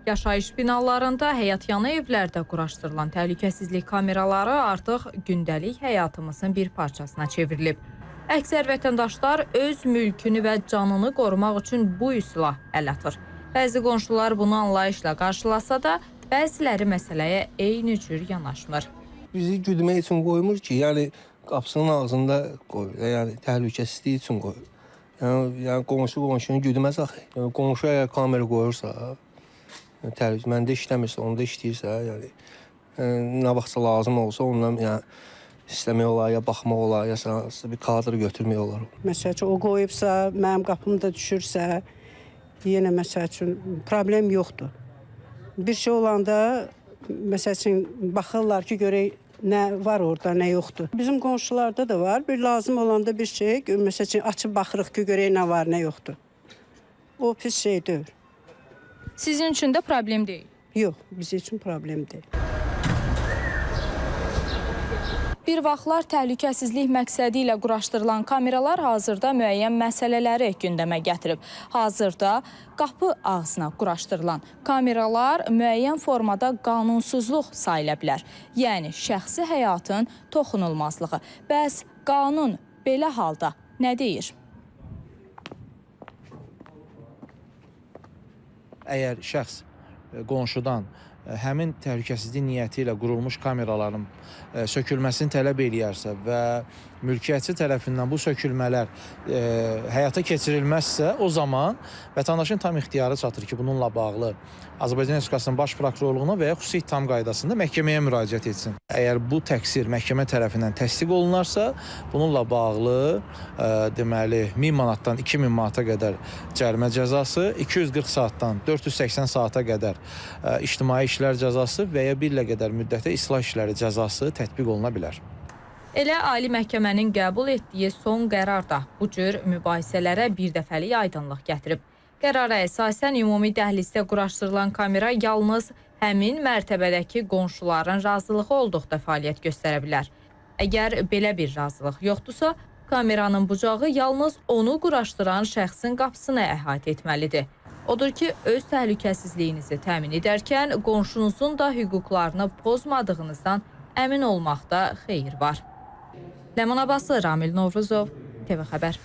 Yaşayış binalarında, həyətyanı evlərdə quraşdırılan təhlükəsizlik kameraları artıq gündəlik həyatımızın bir parçasına çevrilib. Əksər vətəndaşlar öz mülkünü və canını qorumaq üçün bu üsula əl atır. Bəzi qonşular bunu anlayışla qarşılasa da, bəziləri məsələyə eyni cür yanaşmır. Bizi güdmək üçün qoymur ki, yəni qapısının ağzında qoyur, yəni təhlükəsizlik üçün qoyur. Yəni qonşu qonşunu güdməz axı. Yəni qonşu əgər kamera qoyursa, məndə işləmirsə, onda işləyirsə, yəni nə vaxtsa lazım olsa ondan istəmək olar, ya baxmaq olar, ya bir kadr götürmək olar. Məsəl üçün o qoyubsa, mənim qapımda düşürsə, yenə məsəl üçün problem yoxdur. Bir şey olanda məsəl üçün baxırlar ki, görək nə var orada, nə yoxdur. Bizim qonşularda da var. Bir lazım olanda bir şey, məsəl üçün açıb baxırıq ki, görək nə var, nə yoxdur. O pis şey deyil. Sizin üçün də problem deyil? Yox, bizim üçün problem deyil. Bir vaxtlar təhlükəsizlik məqsədi ilə quraşdırılan kameralar hazırda müəyyən məsələləri gündəmə gətirib. Hazırda qapı ağzına quraşdırılan kameralar müəyyən formada qanunsuzluq sayıla bilər. Yəni, şəxsi həyatın toxunulmazlığı. Bəs qanun belə halda nə deyir? Əgər şəxs qonşudan həmin təhlükəsizlik niyyəti ilə qurulmuş kameraların sökülməsini tələb eləyərsə və mülkiyyətçi tərəfindən bu sökülmələr həyata keçirilməzsə, o zaman vətəndaşın tam ixtiyarı çatır ki, bununla bağlı Azərbaycan Respublikasının Baş Prokurorluğuna və ya xüsusi ittiham qaydasında məhkəməyə müraciət etsin. Əgər bu təqsir məhkəmə tərəfindən təsdiq olunarsa, bununla bağlı deməli 1000 manatdan 2000 manata qədər cərimə cəzası, 240 saatdan 480 saata qədər ictimai işlər cəzası və ya 1 ilə qədər müddətə islah işləri cəzası tətbiq oluna bilər. Elə Ali Məhkəmənin qəbul etdiyi son qərar da bu cür mübahisələrə birdəfəlik aydınlıq gətirib. Qərara əsasən ümumi dəhlizdə quraşdırılan kamera yalnız həmin mərtəbədəki qonşuların razılığı olduqda fəaliyyət göstərə bilər. Əgər belə bir razılıq yoxdursa, kameranın bucağı yalnız onu quraşdıran şəxsin qapısını əhatə etməlidir. Odur ki, öz təhlükəsizliyinizi təmin edərkən qonşunuzun da hüquqlarını pozmadığınızdan əmin olmaqda xeyir var. Ləman Abbaslı, Ramil Novruzov, TV Xəbər.